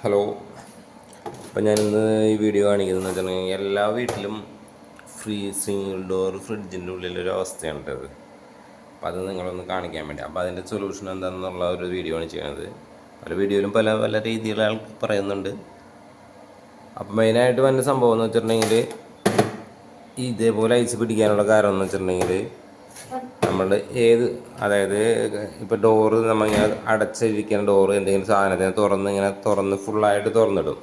Hello. അപ്പോൾ ഞാനിന്ന് ഈ വീഡിയോ കാണിക്കുന്നതെന്ന് വെച്ചിട്ടുണ്ടെങ്കിൽ എല്ലാ വീട്ടിലും സിംഗിൾ ഡോർ ഫ്രിഡ്ജിൻ്റെ ഉള്ളിലൊരു അവസ്ഥയാണിട്ടത്. അപ്പോൾ അത് നിങ്ങളൊന്ന് കാണിക്കാൻ വേണ്ടി, അപ്പോൾ അതിൻ്റെ സൊല്യൂഷൻ എന്താണെന്നുള്ള ഒരു വീഡിയോ ആണ് ചെയ്യുന്നത്. പല വീഡിയോയിലും പല പല രീതിയിൽ ആൾ പറയുന്നുണ്ട്. അപ്പോൾ മെയിനായിട്ട് വന്ന സംഭവം എന്ന് വെച്ചിട്ടുണ്ടെങ്കിൽ ഇതേപോലെ ഐസ് പിടിക്കാനുള്ള കാരണം എന്ന് വെച്ചിട്ടുണ്ടെങ്കിൽ നമ്മളുടെ അതായത് ഇപ്പോൾ ഡോറ് നമ്മളിങ്ങനെ അടച്ചിരിക്കുന്ന ഡോറ് എന്തെങ്കിലും സാധനത്തിന് ഇങ്ങനെ തുറന്ന് ഫുള്ളായിട്ട് തുറന്നിടും.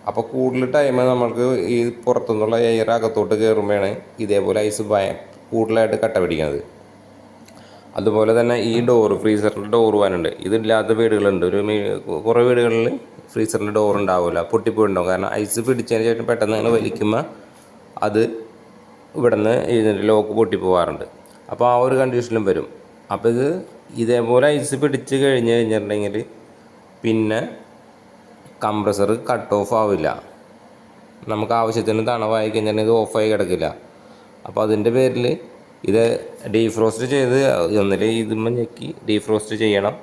അപ്പോൾ കൂടുതൽ ടൈം നമ്മൾക്ക് ഈ പുറത്തുനിന്നുള്ള എയർ അകത്തോട്ട് കയറുമ്പോഴാണ് ഇതേപോലെ ഐസ് കൂടുതലായിട്ട് കട്ട പിടിക്കുന്നത്. അതുപോലെ തന്നെ ഈ ഫ്രീസറിൻ്റെ ഡോറ് പോകാനുണ്ട്. ഇതില്ലാത്ത വീടുകളുണ്ട്. കുറേ വീടുകളിൽ ഫ്രീസറിൻ്റെ ഡോർ ഉണ്ടാവില്ല, പൊട്ടിപ്പോയിട്ടുണ്ടാവും. കാരണം ഐസ് പിടിച്ചതിന് ശേഷം പെട്ടെന്ന് അങ്ങനെ വലിക്കുമ്പോൾ അത് ഇവിടുന്ന് ഇതിൻ്റെ ലോക്ക് പൊട്ടിപ്പോകാറുണ്ട്. അപ്പോൾ ആ ഒരു കണ്ടീഷനിലും വരും. അപ്പോൾ ഇതേപോലെ ഐസ് പിടിച്ച് കഴിഞ്ഞിട്ടുണ്ടെങ്കിൽ പിന്നെ കംപ്രസർ കട്ട് ഓഫ് ആവില്ല. നമുക്ക് ആവശ്യത്തിന് തണവായി കഴിഞ്ഞിട്ടുണ്ടെങ്കിൽ ഇത് ഓഫായി കിടക്കില്ല. അപ്പോൾ അതിൻ്റെ പേരിൽ ഇത് ഡീഫ്രോസ്റ്റ് ചെയ്ത് ഇതുമ്പോൾ ഞെക്കി ഡീഫ്രോസ്റ്റ് ചെയ്യണം.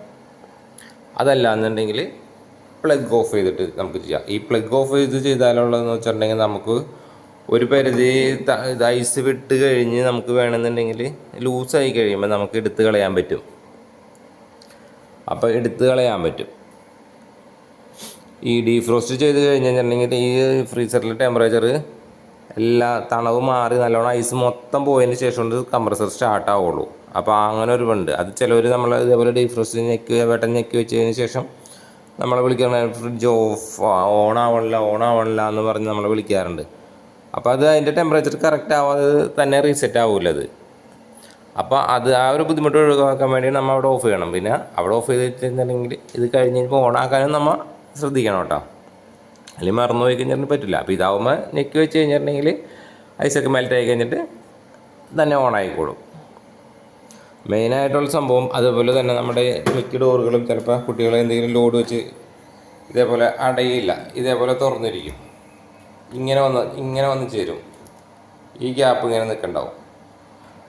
അതല്ല എന്നുണ്ടെങ്കിൽ പ്ലഗ് ഓഫ് ചെയ്തിട്ട് നമുക്ക് ചെയ്യാം. ഈ പ്ലഗ് ഓഫ് ചെയ്താലുള്ളതെന്ന് വെച്ചിട്ടുണ്ടെങ്കിൽ നമുക്ക് ഒരു പരിധി ഐസ് വിട്ട് കഴിഞ്ഞ് നമുക്ക് വേണമെന്നുണ്ടെങ്കിൽ ലൂസായി കഴിയുമ്പോൾ നമുക്ക് എടുത്ത് കളയാൻ പറ്റും. ഈ ഡീഫ്രോസ്റ്റ് ചെയ്ത് കഴിഞ്ഞിട്ടുണ്ടെങ്കിൽ ഈ ഫ്രീസറിലെ ടെമ്പറേച്ചർ എല്ലാ തണവ് മാറി നല്ലോണം ഐസ് മൊത്തം പോയതിന് ശേഷം കൊണ്ട് കംപ്രസർ സ്റ്റാർട്ട് ആവുള്ളൂ. അപ്പോൾ അങ്ങനെ ഒരു ഉണ്ട്. അത് ചിലവർ നമ്മൾ ഇതേപോലെ ഡീഫ്രോസ്റ്റ് ഞെക്കി വെച്ചതിന് ശേഷം നമ്മളെ വിളിക്കുന്ന ഫ്രിഡ്ജ് ഓണാവണില്ല എന്ന് പറഞ്ഞ് നമ്മളെ വിളിക്കാറുണ്ട്. അപ്പോൾ അത് അതിൻ്റെ ടെമ്പറേച്ചർ കറക്റ്റ് ആവാതെ തന്നെ റീസെറ്റ് ആവില്ല അത്. അപ്പോൾ ആ ഒരു ബുദ്ധിമുട്ട് ഒഴിവാക്കാൻ വേണ്ടി നമ്മൾ അവിടെ ഓഫ് ചെയ്യണം. പിന്നെ അവിടെ ഓഫ് ചെയ്തിട്ടുണ്ടെങ്കിൽ ഇത് കഴിഞ്ഞപ്പോൾ ഓണാക്കാനും നമ്മൾ ശ്രദ്ധിക്കണം കേട്ടോ. അല്ലെങ്കിൽ മറന്നു പോയി കഴിഞ്ഞിട്ട് പറ്റില്ല. അപ്പോൾ ഇതാവുമ്പോൾ ഞെക്കി വെച്ച് കഴിഞ്ഞിട്ടുണ്ടെങ്കിൽ ഐസൊക്കെ മെൽറ്റായി കഴിഞ്ഞിട്ട് തന്നെ ഓണായിക്കോളും. മെയിനായിട്ടുള്ള സംഭവം. അതുപോലെ തന്നെ നമ്മുടെ മിക്ക ഡോറുകളും ചിലപ്പോൾ കുട്ടികളെ എന്തെങ്കിലും ലോഡ് വെച്ച് ഇതേപോലെ അടയില്ല, ഇതേപോലെ തുറന്നിരിക്കും. ഇങ്ങനെ വന്ന് ചേരും. ഈ ഗ്യാപ്പ് ഇങ്ങനെ നിൽക്കണ്ടാവും.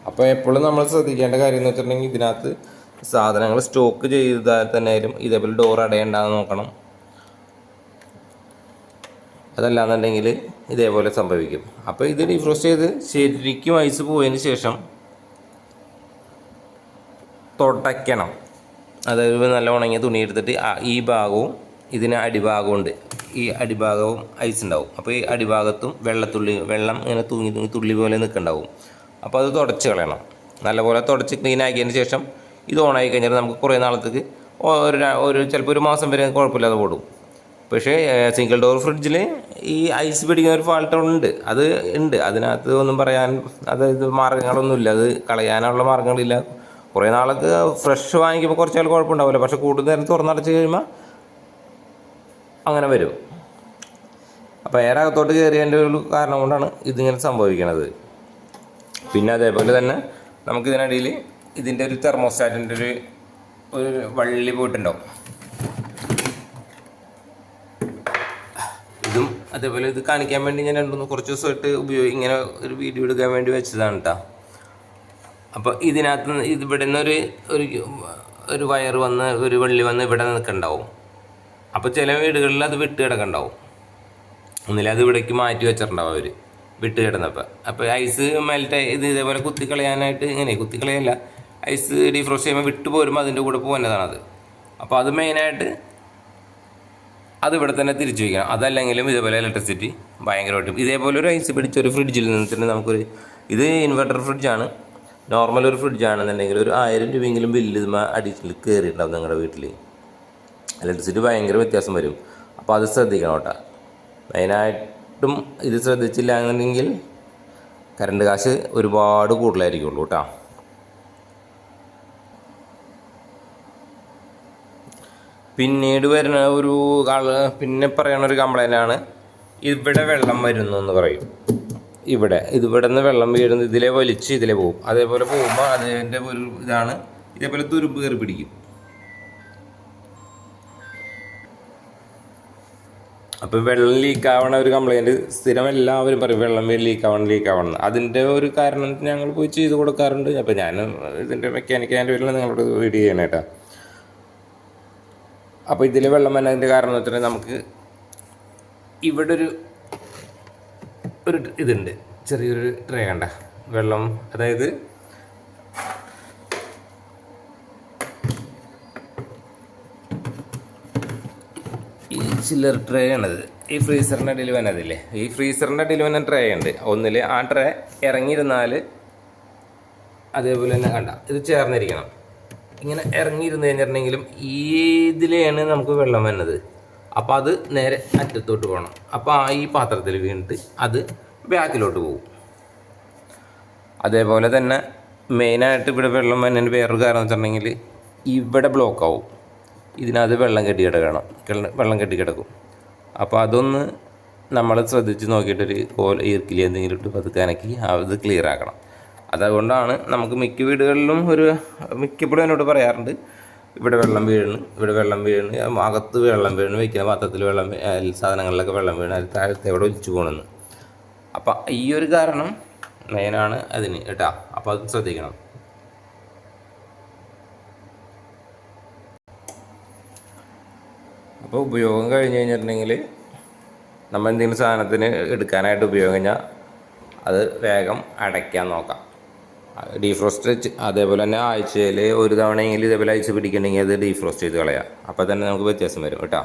അപ്പോൾ എപ്പോഴും നമ്മൾ ശ്രദ്ധിക്കേണ്ട കാര്യം എന്ന് വെച്ചിട്ടുണ്ടെങ്കിൽ ഇതിനകത്ത് സാധനങ്ങൾ സ്റ്റോക്ക് ചെയ്താൽ തന്നെ ആയാലും ഇതേപോലെ ഡോർ അടയുണ്ടാകുന്ന നോക്കണം. അതല്ലാന്നുണ്ടെങ്കിൽ ഇതേപോലെ സംഭവിക്കും. അപ്പോൾ ഇത് ഡീഫ്രോസ്റ്റ് ചെയ്ത് ശരിക്കും ഐസ് പോയതിന് ശേഷം തുടയ്ക്കണം. അതായത് നല്ല ഉണങ്ങിയ തുണി എടുത്തിട്ട് ഈ ഭാഗവും ഇതിന് അടിഭാഗമുണ്ട്, ഈ അടിഭാഗവും ഐസ് ഉണ്ടാവും. അപ്പോൾ ഈ അടിഭാഗത്തും വെള്ളം ഇങ്ങനെ തൂങ്ങി തുള്ളി പോലെ നിൽക്കുന്നുണ്ടാവും. അപ്പോൾ അത് തുടച്ച് കളയണം. നല്ലപോലെ തുടച്ച് ക്ലീൻ ആക്കിയതിന് ശേഷം ഇത് ഓണായി കഴിഞ്ഞാൽ നമുക്ക് കുറേ നാളത്തേക്ക് ചിലപ്പോൾ ഒരു മാസം വരെ കുഴപ്പമില്ലാതെ ഓടും. പക്ഷേ സിംഗിൾ ഡോർ ഫ്രിഡ്ജിൽ ഈ ഐസ് പിടിക്കുന്ന ഒരു ഫാൾട്ട് അത് ഉണ്ട്. അതിനകത്ത് ഒന്നും പറയാൻ, അതായത് മാർഗ്ഗങ്ങളൊന്നുമില്ല. അത് കളയാനുള്ള മാർഗ്ഗങ്ങളില്ല. കുറേ നാൾക്ക് ഫ്രഷ് വാങ്ങിക്കുമ്പോൾ കുറച്ച് നാൾ കുഴപ്പമുണ്ടാവില്ല. പക്ഷേ കൂടുതൽ നേരം തുറന്നടച്ച് കഴിയുമ്പോൾ അങ്ങനെ വരും. അപ്പോൾ എയറകത്തോട്ട് കയറിയതിൻ്റെ ഒരു കാരണം കൊണ്ടാണ് ഇതിങ്ങനെ സംഭവിക്കുന്നത്. പിന്നെ അതേപോലെ തന്നെ നമുക്കിതിനിടയിൽ ഇതിൻ്റെ ഒരു തെർമോസ്റ്റാറ്റിൻ്റെ ഒരു വള്ളി പോയിട്ടുണ്ടാവും. ഇതും അതേപോലെ ഇത് കാണിക്കാൻ വേണ്ടി ഞാൻ കുറച്ച് ദിവസമായിട്ട് ഇങ്ങനെ ഒരു വീഡിയോ എടുക്കാൻ വേണ്ടി വെച്ചതാണ് കേട്ടോ. അപ്പോൾ ഇതിനകത്ത് ഇവിടെ നിന്ന് ഒരു വയർ വന്ന് ഒരു വള്ളി വന്ന് ഇവിടെ നിൽക്കുന്നുണ്ടാവും. അപ്പോൾ ചില വീടുകളിൽ അത് വിട്ട് കിടക്കുന്നുണ്ടാവും. ഒന്നില്ല അത് ഇവിടേക്ക് മാറ്റി വെച്ചിട്ടുണ്ടാവും അവർ വിട്ട് കിടന്നപ്പോൾ. അപ്പോൾ ഐസ് ഇതേപോലെ കുത്തിക്കളയാനായിട്ട് കുത്തിക്കളയല്ല, ഐസ് ഡീഫ്രോസ്റ്റ് ചെയ്യുമ്പോൾ വിട്ട് പോരുമ്പോൾ അതിൻ്റെ കൂടെ പോകുന്നതാണത്. അപ്പോൾ അത് മെയിനായിട്ട് അത് ഇവിടെ തന്നെ തിരിച്ചു വയ്ക്കണം. അതല്ലെങ്കിലും ഇതേപോലെ ഇലക്ട്രിസിറ്റി ഭയങ്കരമായിട്ടും ഇതേപോലെ ഒരു ഐസ് പിടിച്ചൊരു ഫ്രിഡ്ജിൽ നിന്നിട്ട് ഇത് ഇൻവെർട്ടർ ഫ്രിഡ്ജാണ്. നോർമൽ ഒരു ഫ്രിഡ്ജാണെന്നുണ്ടെങ്കിൽ ഒരു 1000 രൂപയെങ്കിലും ബില്ല് അഡീഷണൽ കയറിയിട്ടുണ്ടാവും നിങ്ങളുടെ വീട്ടിൽ. ഇലക്ട്രിസിറ്റി ഭയങ്കര വ്യത്യാസം വരും. അപ്പോൾ അത് ശ്രദ്ധിക്കണം കേട്ടോ. മെയിനായിട്ടും ഇത് ശ്രദ്ധിച്ചില്ല എന്നുണ്ടെങ്കിൽ കറണ്ട് കാശ് ഒരുപാട് കൂടുതലായിരിക്കുള്ളൂ കേട്ടോ. പിന്നീട് വരുന്ന പിന്നെ പറയുന്ന ഒരു കംപ്ലൈൻ്റാണ് ഇവിടെ വെള്ളം വരുന്നു എന്ന് പറയും. ഇവിടെ നിന്ന് വെള്ളം വീഴുന്നത് ഇതിലെ വലിച്ച് ഇതിലെ പോകും. അതേപോലെ പോകുമ്പോൾ അതിൻ്റെ ഒരു ഇതാണ് ഇതേപോലെ തുരുമ്പ് കയറി പിടിക്കും. അപ്പോൾ വെള്ളം ലീക്കാവണ ഒരു കംപ്ലൈൻറ്റ് സ്ഥിരം എല്ലാവരും പറയും, വെള്ളം ലീക്കാവണം. അതിൻ്റെ ഒരു കാരണം ഞങ്ങൾ പോയി ചെയ്ത് കൊടുക്കാറുണ്ട്. അപ്പോൾ ഞാൻ ഇതിൻ്റെ മെക്കാനിക്കാൻ്റെ പേരിൽ നിങ്ങളോട് വീഡിയോ ചെയ്യണം കേട്ടോ. അപ്പോൾ ഇതിൽ വെള്ളം വന്നതിൻ്റെ കാരണം എന്ന് വെച്ചിട്ടുണ്ടെങ്കിൽ നമുക്ക് ഇവിടെ ഒരു ഇതുണ്ട്, ചെറിയൊരു ട്രേ കണ്ട വെള്ളം, അതായത് ഈ ചില്ലർ ട്രേ ആണത്. ഈ ഫ്രീസറിൻ്റെ അടിയിൽ വന്നതില്ലേ, ഈ ഫ്രീസറിൻ്റെ അടിയിൽ വന്ന ട്രേ ഉണ്ട്. ഒന്നിൽ ആ ട്രേ ഇറങ്ങിയിരുന്നാൽ അതേപോലെ തന്നെ കണ്ട ഇത് ചേർന്നിരിക്കണം. ഇങ്ങനെ ഇറങ്ങിയിരുന്നു കഴിഞ്ഞിട്ടുണ്ടെങ്കിലും ഇതിലാണ് നമുക്ക് വെള്ളം വന്നത്. അപ്പോൾ അത് നേരെ അറ്റത്തോട്ട് പോകണം. അപ്പോൾ ഈ പാത്രത്തിൽ വീണിട്ട് അത് ബാക്കിലോട്ട് പോകും. അതേപോലെ തന്നെ മെയിനായിട്ട് ഇവിടെ വെള്ളം വന്നതിന് വേറൊരു കാരണം എന്ന് വെച്ചിട്ടുണ്ടെങ്കിൽ ഇവിടെ ബ്ലോക്ക് ആവും. ഇതിനകത്ത് വെള്ളം കെട്ടി കിടക്കും. അപ്പോൾ അതൊന്ന് നമ്മൾ ശ്രദ്ധിച്ച് നോക്കിയിട്ടൊരു ഈർക്കിലി എന്തെങ്കിലും ഇട്ട് പതുക്കെ അനക്കി അത് ക്ലിയർ ആക്കണം. അതുകൊണ്ടാണ് നമുക്ക് മിക്ക വീടുകളിലും മിക്കപ്പോഴും എന്നോട് പറയാറുണ്ട്, ഇവിടെ വെള്ളം വീഴുന്നു, അകത്ത് വെള്ളം വീഴുന്നു, വയ്ക്കുന്ന പാത്രത്തിൽ സാധനങ്ങളിലൊക്കെ വെള്ളം വീണ് അത് താഴത്തെ ഇവിടെ ഒലിച്ചു പോകണമെന്ന്. അപ്പം ഈ ഒരു കാരണം മെയിനാണ് അതിന് കേട്ടോ. അപ്പോൾ അത് ശ്രദ്ധിക്കണം. അപ്പോൾ ഉപയോഗം കഴിഞ്ഞ് കഴിഞ്ഞിട്ടുണ്ടെങ്കിൽ നമ്മൾ എന്തെങ്കിലും സാധനത്തിന് എടുക്കാനായിട്ട് ഉപയോഗം കഴിഞ്ഞാൽ അത് വേഗം അടയ്ക്കാൻ നോക്കാം. ഡീഫ്രോസ്റ്റ് അതേപോലെ തന്നെ ആഴ്ചയിൽ ഒരു തവണയെങ്കിലും ഇതേപോലെ അയച്ച് പിടിക്കണമെങ്കിൽ അത് ഡീഫ്രോസ്റ്റ് ചെയ്ത് കളയാം. അപ്പോൾ തന്നെ നമുക്ക് വ്യത്യാസം വരും കേട്ടോ.